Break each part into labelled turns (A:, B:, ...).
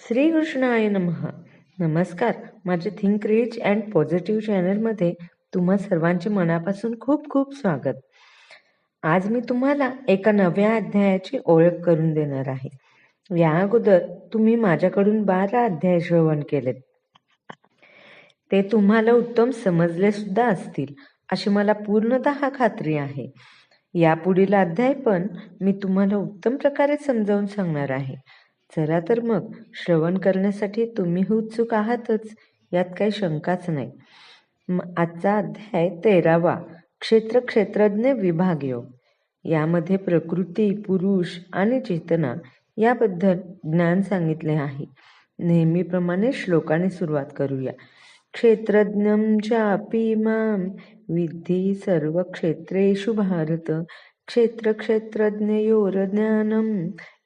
A: श्री कृष्णाय नमः. नमस्कार. माझे थिंक रिच अँड पॉझिटिव्ह चॅनलमध्ये तुम्हा सर्वांचे मनापासून खूप खूप स्वागत. आज मी तुम्हाला एका नव्या अध्यायाची ओळख करून देणार आहे. या अगोदर तुम्ही माझ्याकडून 12 अध्याय श्रवण केलेत. ते तुम्हाला उत्तम समजले सुद्धा असतील अशी मला पूर्णतः खात्री आहे. यापुढील अध्याय पण मी तुम्हाला उत्तम प्रकारे समजावून सांगणार आहे. चला तर मग श्रवण करण्यासाठी तुम्ही उत्सुक आहातच, यात काही शंकाच नाही. आजचा अध्याय 13वा, क्षेत्रज्ञ विभाग योग. यामध्ये प्रकृती, पुरुष आणि चेतना याबद्दल ज्ञान सांगितले आहे. नेहमीप्रमाणे श्लोकाने सुरुवात करूया. क्षेत्रज्ञं चापि मां विद्धि सर्व क्षेत्रेषु भारत, क्षेत्रज्ञयोर्ज्ञानं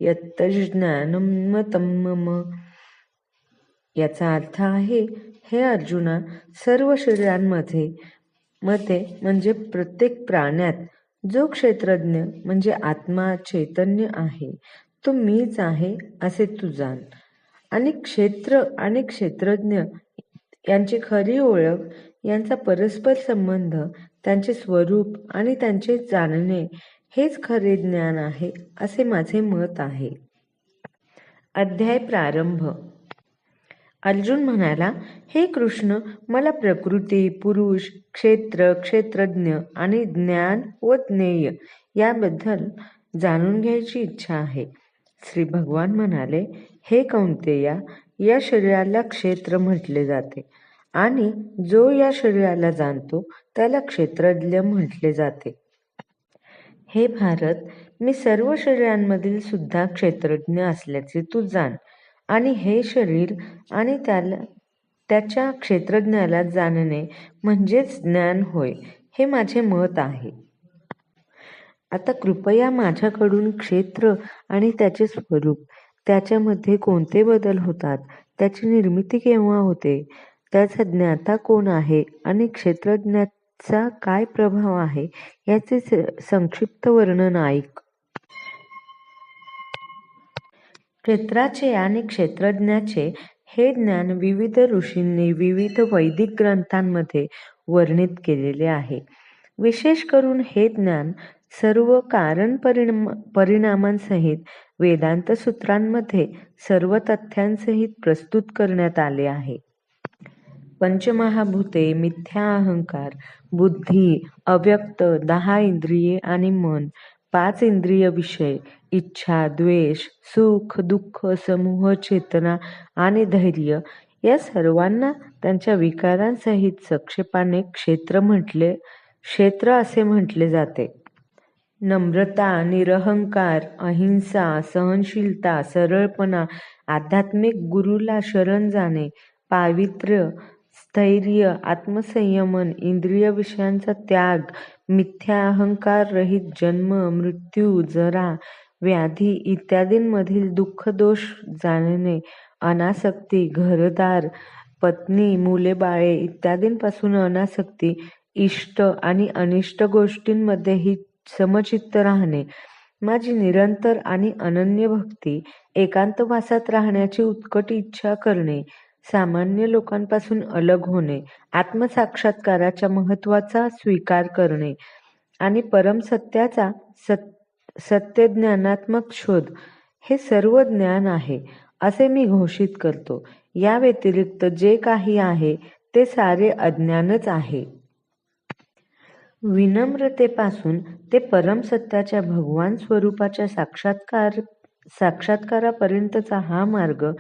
A: यत्तज्ज्ञानं मतं मम. याचा अर्थ आहे, हे अर्जुना, सर्व शरीरांमध्ये म्हणजे प्रत्येक प्राण्यात जो क्षेत्रज्ञ म्हणजे आत्मा चैतन्य आहे तो मीच आहे असे तू जाण. आणि क्षेत्र आणि क्षेत्रज्ञ यांची खरी ओळख, यांचा परस्पर संबंध, त्यांचे स्वरूप आणि त्यांचे जाणणे हेच खरे ज्ञान आहे असे माझे मत आहे. अध्याय प्रारंभ. अर्जुन म्हणाला, हे कृष्ण, मला प्रकृती, पुरुष, क्षेत्रज्ञ आणि ज्ञान व ज्ञेय याबद्दल जाणून घ्यायची इच्छा आहे. श्री भगवान म्हणाले, हे कौंतेया, या शरीराला क्षेत्र म्हटले जाते आणि जो या शरीराला जाणतो त्याला क्षेत्रज्ञ म्हटले जाते. हे भारत, मी सर्व शरीरांमधील सुद्धा क्षेत्रज्ञ असल्याचे तू जाण. आणि हे शरीर आणि त्याच्या क्षेत्रज्ञाला जाणणे म्हणजेच ज्ञान होय, हे माझे मत आहे. आता कृपया माझ्याकडून क्षेत्र आणि त्याचे स्वरूप, त्याच्यामध्ये कोणते बदल होतात, त्याची निर्मिती केव्हा होते, त्याचा ज्ञाता कोण आहे आणि क्षेत्रज्ञाचा काय प्रभाव आहे याचे संक्षिप्त वर्णन ऐक. क्षेत्राचे आणि क्षेत्रज्ञाचे हे ज्ञान विविध ऋषींनी विविध वैदिक ग्रंथांमध्ये वर्णित केलेले आहे. विशेष करून हे ज्ञान सर्व कारण परिणामांसहित वेदांत सूत्रांमध्ये सर्व तथ्यांसहित प्रस्तुत करण्यात आले आहे. पंचमहाभूते, मिथ्या अहंकार, बुद्धी, अव्यक्त 10 इंद्रिये आणि मन, 5 इंद्रिय विषय, इच्छा, द्वेष, सुख, दुःख, समूह, चेतना आणि धैर्य या सर्वांना त्यांच्या विकारांसहित संक्षेपाने क्षेत्र असे म्हटले जाते. नम्रता, निरहंकार, अहिंसा, सहनशीलता, सरळपणा, आध्यात्मिक गुरुला शरण जाणे, पावित्र्य, स्थैर्य, आत्मसंयमन, इंद्रिय विषयांचा त्याग, मिथ्या अहंकार रहित जन्म, मृत्यू, जरा, व्याधी इत्यादींमधील दुःख दोष जाणणे, अनासक्ती, घरदार, पत्नी, मुले बाळे इत्यादींपासून अनासक्ती, इष्ट आणि अनिष्ट गोष्टींमध्येही समचित्त राहणे, माझी निरंतर आणि अनन्य भक्ती, एकांतवासात राहण्याची उत्कट इच्छा करणे, सामान्य लोकांपासून अलग होणे, आत्मसाक्षात्काराच्या महत्वाचा स्वीकार करणे आणि परमसत्याचा सत्यज्ञानात्मक शोध हे सर्व ज्ञान आहे असे मी घोषित करतो. या व्यतिरिक्त जे काही आहे ते सारे अज्ञानच आहे. विनम्रतेपासून ते परमसत्याच्या भगवान स्वरूपाच्या साक्षात्कारापर्यंतचा हा मार्ग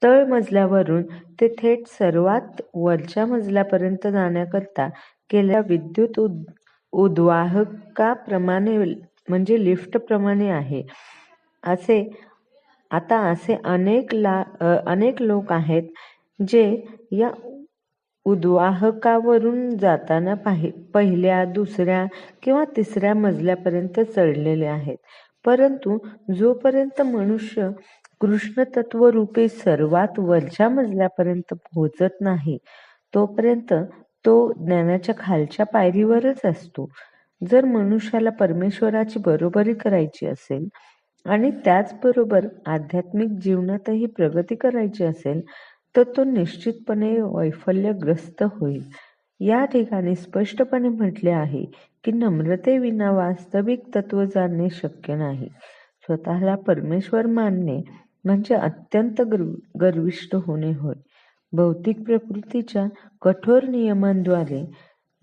A: तळमजल्यावरून ते थेट सर्वात वरच्या मजल्यापर्यंत जाण्याकरता केलेल्या विद्युत उद्वाहकाप्रमाणे म्हणजे लिफ्ट प्रमाणे आहे. असे अनेक लोक आहेत जे या उद्वाहकावरून जाताना पहिल्या, दुसऱ्या किंवा तिसऱ्या मजल्यापर्यंत चढलेले आहेत. परंतु जोपर्यंत मनुष्य कृष्ण तत्वरूपी सर्वात वरच्या मजल्यापर्यंत पोहोचत नाही तोपर्यंत तो ज्ञानाच्या खालच्या पायरीवरच असतो. जर मनुष्याला परमेश्वराची बरोबरी करायची असेल आणि त्याचबरोबर आध्यात्मिक जीवनातही प्रगती करायची असेल तर तो निश्चितपणे वैफल्यग्रस्त होईल. या ठिकाणी स्पष्टपणे म्हटले आहे की नम्रतेविना वास्तविक तत्व जाणणे शक्य नाही. स्वतःला परमेश्वर मानणे म्हणजे अत्यंत गर्विष्ठ होणे होय. भौतिक प्रकृतीच्या कठोर नियमांद्वारे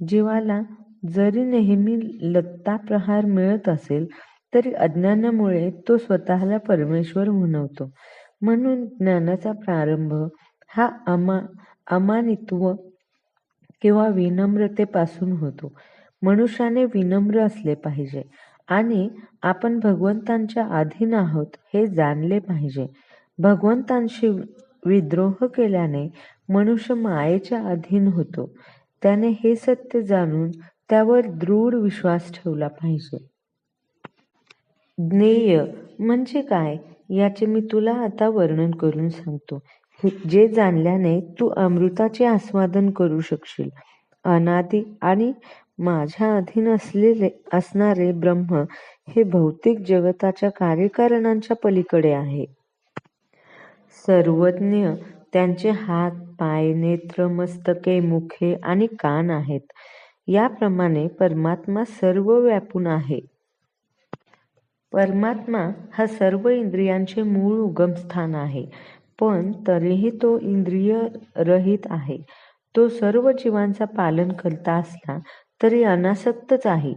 A: जीवाला जरी नेहमी लत्ता प्रहार मिळत असेल तरी अज्ञानामुळे तो स्वतःला परमेश्वर म्हणवतो. म्हणून ज्ञानाचा प्रारंभ हा अमानित्व किंवा विनम्रतेपासून होतो. मनुष्याने विनम्र असले पाहिजे आणि आपण भगवंतांच्या अधीन आहोत हे जाणले पाहिजे. भगवंतांशी विद्रोह केल्याने मनुष्य मायेच्या अधीन होतो. त्याने हे सत्य जाणून त्यावर दृढ विश्वास ठेवला पाहिजे. ज्ञेय म्हणजे काय याचे मी तुला आता वर्णन करून सांगतो. जे जाणल्याने तू अमृताचे आस्वादन करू शकशील. अनादि आणि माझ्या अधीन असणारे ब्रह्म हे भौतिक जगताच्या कार्यकारणांच्या पलीकडे आहे. सर्वज्ञ त्यांचे हात, पाय, नेत्र, मस्तके, मुखे आणि कान आहेत. याप्रमाणे परमात्मा सर्व व्यापून आहे. परमात्मा हा सर्व इंद्रियांचे मूळ उगमस्थान आहे, पण तरीही तो इंद्रिय रहित आहे. तो सर्व जीवांचा पालन करता असला तरी अनासक्तच आहे.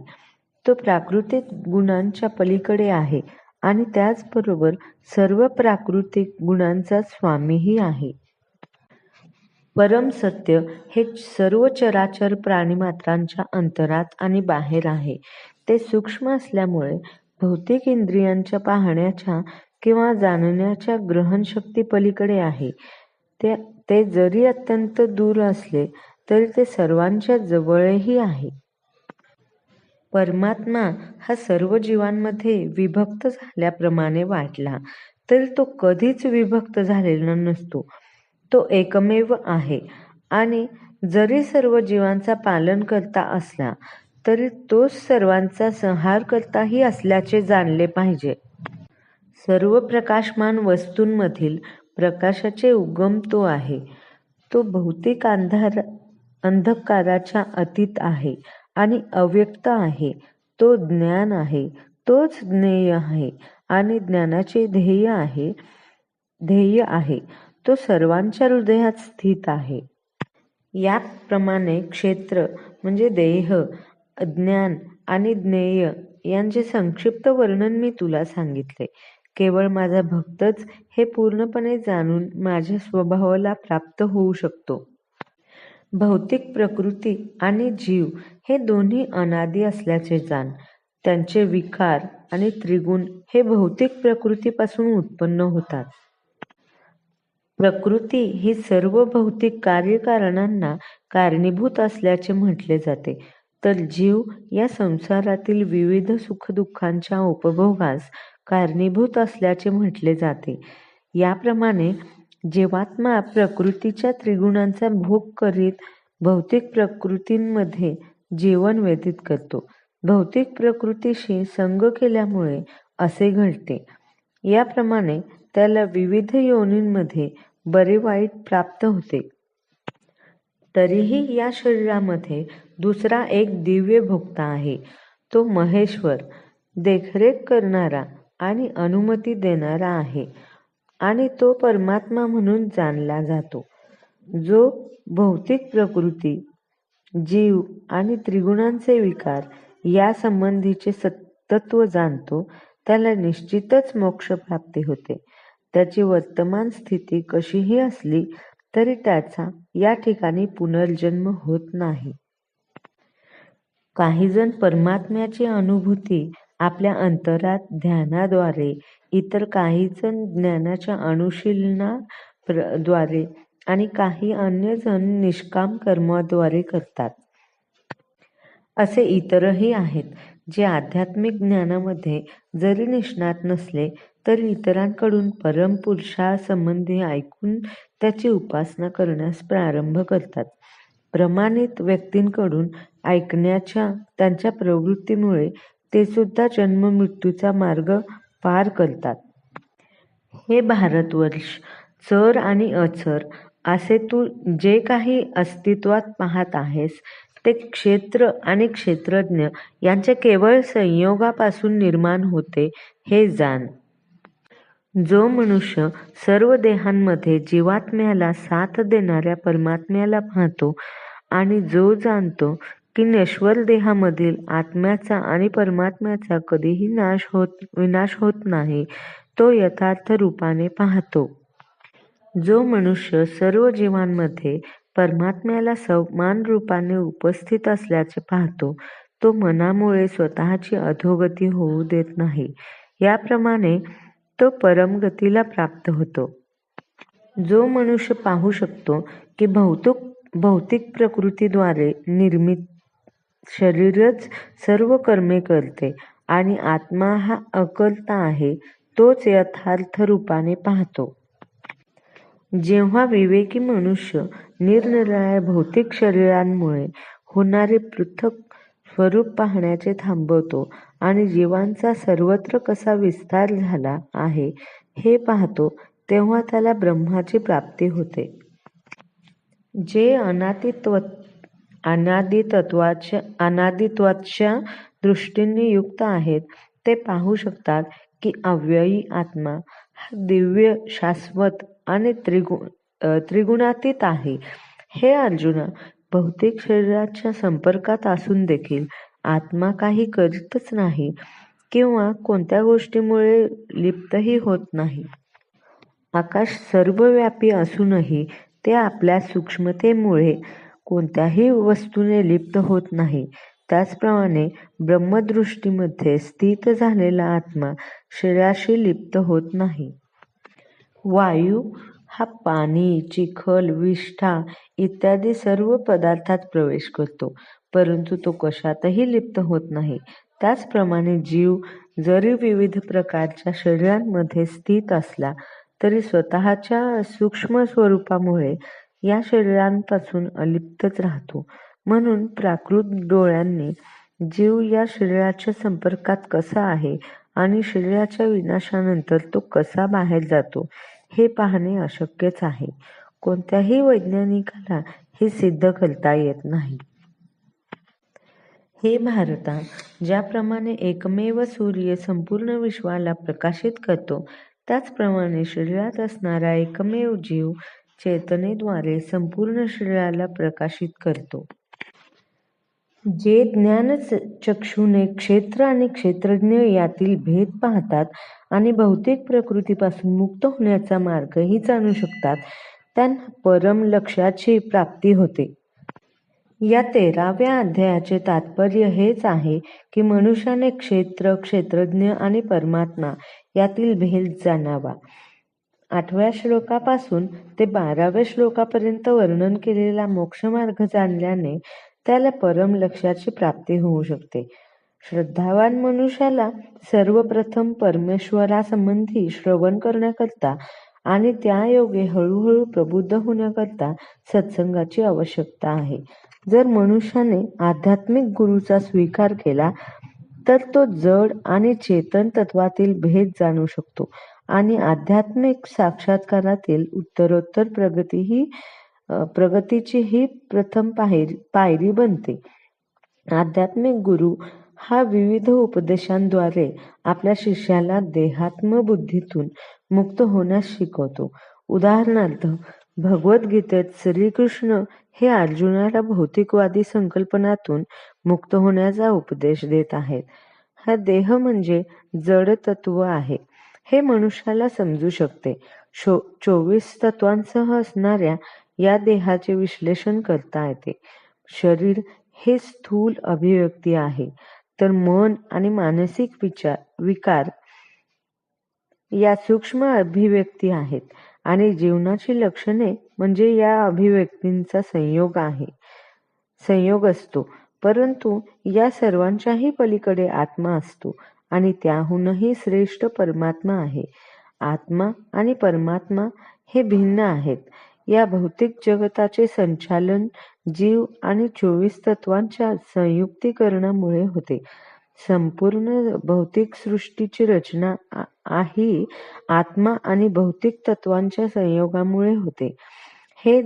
A: तो प्राकृतिक गुणांच्या पलीकडे आहे आणि त्याचबरोबर सर्व प्राकृतिक गुणांचा स्वामीही आहे. परम सत्य हे सर्व चराचर प्राणीमात्रांच्या अंतरात आणि बाहेर आहे. ते सूक्ष्म असल्यामुळे भौतिक इंद्रियांच्या पाहण्याच्या किंवा जाणण्याच्या ग्रहणशक्ती पलीकडे आहे. ते जरी अत्यंत दूर असले तरी ते सर्वांच्या जवळही आहे. परमात्मा हा सर्व जीवांमध्ये विभक्त झाल्याप्रमाणे वाटला तरी तो कधीच विभक्त झालेला नसतो. तो एकमेव आहे आणि जरी सर्व जीवांचा पालन करता असला तरी तोच सर्वांचा संहार करताही असल्याचे जाणले पाहिजे. सर्व प्रकाशमान वस्तूंमधील प्रकाशाचे उगम तो आहे. तो भौतिक अंधकाराच्या अतीत आहे आणि अव्यक्त आहे. तो ज्ञान आहे. तोच ज्ञेय आहे आणि ज्ञानाचे ध्येय आहे. तो सर्वांच्या हृदयात स्थित आहे. याप्रमाणे क्षेत्र म्हणजे देह, ज्ञान आणि ज्ञेय यांचे संक्षिप्त वर्णन मी तुला सांगितले. केवळ माझा भक्तच हे पूर्णपणे जाणून माझ्या स्वभावाला प्राप्त होऊ शकतो. भौतिक प्रकृती आणि जीव हे दोन्ही अनादि असल्याचे जाण. त्यांचे विकार आणि त्रिगुण हे भौतिक प्रकृतीपासून उत्पन्न होतात. प्रकृती ही सर्व भौतिक कार्यकारणांना कारणीभूत असल्याचे म्हटले जाते, तर जीव या संसारातील विविध सुखदुःखांच्या उपभोगास कारणीभूत असल्याचे म्हटले जाते. याप्रमाणे जीवात्मा प्रकृतीच्या त्रिगुणांचा भोग करीत भौतिक प्रकृतींमध्ये जीवन व्यतीत करतो. भौतिक प्रकृतीशी संग केल्यामुळे असे घडते. याप्रमाणे त्याला विविध योनींमध्ये बरे वाईट प्राप्त होते. तरीही या शरीरामध्ये दुसरा एक दिव्य भोक्ता आहे. तो महेश्वर, देखरेख करणारा आणि अनुमती देणारा आहे आणि तो परमात्मा म्हणून जाणला जातो. जो भौतिक प्रकृती, जीव आणि त्रिगुणांचे विकार या संबंधीचे तत्व जाणतो त्याला निश्चितच मोक्षप्राप्ती होते. त्याची वर्तमान स्थिती कशीही असली तरी त्याचा या ठिकाणी पुनर्जन्म होत नाही. काही जण परमात्म्याची अनुभूती आपल्या अंतरात ध्यानाद्वारे, इतर काही जण ज्ञानाच्या अनुशीलनाद्वारे आणि काही अन्य जण निष्काम कर्माद्वारे करतात. असे इतरही आहेत जे आध्यात्मिक ज्ञानामध्ये जरी निष्णात नसले तरी इतरांकडून परमपुरुषासंबंधी ऐकून त्याची उपासना करण्यास प्रारंभ करतात. प्रमाणित व्यक्तींकडून ऐकण्याच्या त्यांच्या प्रवृत्तीमुळे ते सुद्धा जन्ममृत्यूचा मार्ग पार करतात. हे भारतवर्ष चर आणि अचर असे तू जे काही अस्तित्वात पाहत आहेस ते क्षेत्र आणि क्षेत्रज्ञ यांच्या केवळ संयोगापासून निर्माण होते हे जाण. जो मनुष्य सर्व देहांमध्ये जीवात्म्याला साथ देणाऱ्या परमात्म्याला पाहतो आणि जो जाणतो की नश्वर देहामधील आत्म्याचा आणि परमात्म्याचा कधीही विनाश होत नाही, तो यथार्थ रूपाने पाहतो. जो मनुष्य सर्व जीवांमध्ये परमात्म्याला समान रूपाने उपस्थित असल्याचे पाहतो, तो मनामुळे स्वतःची अधोगती होऊ देत नाही. याप्रमाणे तो परमगतीला प्राप्त होतो. जो मनुष्य पाहू शकतो की भौतिक प्रकृतीद्वारे निर्मित शरीरच सर्व कर्मे करते आणि आत्मा हा अकर्ता आहे, तोच यथार्थ रूपाने पाहतो. जेव्हा विवेकी मनुष्य निरनिराळ्या भौतिक शरीरांमुळे होणारे पृथक स्वरूप पाहण्याचे थांबवतो आणि जीवांचा सर्वत्र कसा विस्तार झाला आहे हे पाहतो, तेव्हा त्याला ब्रह्माची प्राप्ती होते. जे अनादित्वाच्या दृष्टीने युक्त आहेत ते पाहू शकतात की अव्ययी आत्मा हा दिव्य, शाश्वत आणि त्रिगुणातीत आहे. हे अर्जुना, भौतिक शरीराच्या संपर्कात असून देखील आत्मा काही करीतच नाही किंवा कोणत्या गोष्टीमुळे लिप्तही होत नाही. आकाश सर्वव्यापी असूनही ते आपल्या सूक्ष्मतेमुळे कोणत्याही वस्तूने लिप्त होत नाही. त्याचप्रमाणे ब्रह्मदृष्टीमध्ये स्थित झालेला आत्मा शरीराशी लिप्त होत नाही. वायू हा पाणी, चिखल, विष्ठा इत्यादी सर्व पदार्थात प्रवेश करतो, परंतु तो कशातही लिप्त होत नाही. त्याचप्रमाणे जीव जरी विविध प्रकारच्या शरीरांमध्ये स्थित असला तरी स्वतःच्या सूक्ष्म स्वरूपामुळे या शरीरांपासून अलिप्तच राहतो. म्हणून प्राकृत डोळ्यांनी जीव या शरीराच्या संपर्कात कसा आहे आणि शरीराच्या विनाशानंतर तो कसा बाहेर जातो हे पाहणे अशक्यच आहे. कोणत्याही वैज्ञानिकाला हे सिद्ध करता येत नाही. हे भारता, ज्याप्रमाणे एकमेव सूर्य संपूर्ण विश्वाला प्रकाशित करतो, त्याचप्रमाणे शरीरात असणारा एकमेव जीव चेतनेद्वारे संपूर्ण शरीराला प्रकाशित करतो. जे ज्ञानचक्षुने क्षेत्र आणि क्षेत्रज्ञ यातील भेद पाहतात आणि भौतिक प्रकृतीपासून मुक्त होण्याचा मार्गही जाणू शकतात, त्यांना परम लक्ष्याची प्राप्ती होते. या 13व्या अध्यायाचे तात्पर्य हेच आहे की मनुष्याने क्षेत्र, क्षेत्रज्ञ आणि परमात्मा यातील भेद जाणावा. 8व्या श्लोकापासून ते 12व्या श्लोकापर्यंत वर्णन केलेला मोक्षमार्ग जाणल्याने त्याला परम लक्ष्याची प्राप्ती होऊ शकते. श्रद्धावान मनुष्याला सर्वप्रथम परमेश्वरासंबंधी श्रवण करण्याकरता आणि त्यायोगे हळूहळू प्रबुद्ध होण्याकरता सत्संगाची आवश्यकता आहे. जर मनुष्याने आध्यात्मिक गुरूचा स्वीकार केला तर तो जड आणि चेतन तत्वातील भेद जाणू शकतो आणि आध्यात्मिक साक्षात्कारातील उत्तरोत्तर प्रगतीची ही प्रथम पायरी बनते. आध्यात्मिक गुरु हा विविध उपदेशांद्वारे आपल्या शिष्याला देहात्मबुद्धीतून मुक्त होण्यास शिकवतो. उदाहरणार्थ, भगवद्गीतेत श्रीकृष्ण हे अर्जुनाला भौतिकवादी संकल्पनातून मुक्त होण्याचा उपदेश देत आहेत. हा देह म्हणजे जड तत्व आहे हे मनुष्याला समजू शकते. 24 तत्वांसह असणाऱ्या या देहाचे विश्लेषण करता येते. शरीर हे स्थूल अभिव्यक्ती आहे, तर मन आणि मानसिक विकार या सूक्ष्म अभिव्यक्ती आहेत आणि जीवनाची लक्षणे म्हणजे या अभिव्यक्तींचा संयोग असतो. परंतु या सर्वांच्याही पलीकडे आत्मा असतो आणि त्याहूनही श्रेष्ठ परमात्मा आहे. आत्मा आणि परमात्मा हे भिन्न आहेत. या भौतिक जगताचे संचालन जीव आणि 24 तत्वांच्या संयुक्तीकरणामुळे होते. संपूर्ण भौतिक सृष्टीची रचना ही आत्मा आणि भौतिक तत्वांच्या संयोगामुळे होते. हे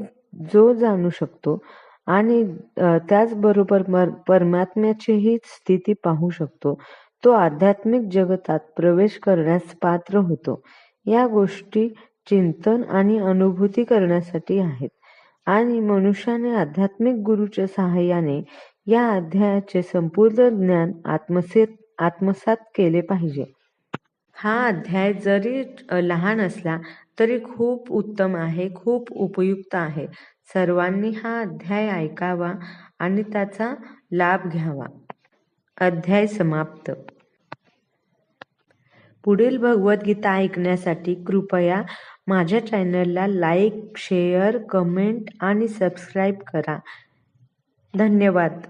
A: जो जाणू शकतो आणि त्याचबरोबर परमात्म्याचीही स्थिती पाहू शकतो, तो आध्यात्मिक जगतात प्रवेश करण्यास पात्र होतो. या गोष्टी चिंतन आणि अनुभूती करण्यासाठी आहेत आणि मनुष्याने आध्यात्मिक गुरूच्या सहाय्याने या अध्यायाचे संपूर्ण ज्ञान आत्मसात केले पाहिजे. हा अध्याय जरी लहान असला तरी खूप उत्तम आहे, खूप उपयुक्त आहे. सर्वांनी हा अध्याय ऐकावा आणि त्याचा लाभ घ्यावा. अध्याय समाप्त. पुढील भगवद्गीता ऐकण्यासाठी कृपया माझ्या चॅनलला लाईक, शेअर, कमेंट आणि सबस्क्राईब करा. धन्यवाद.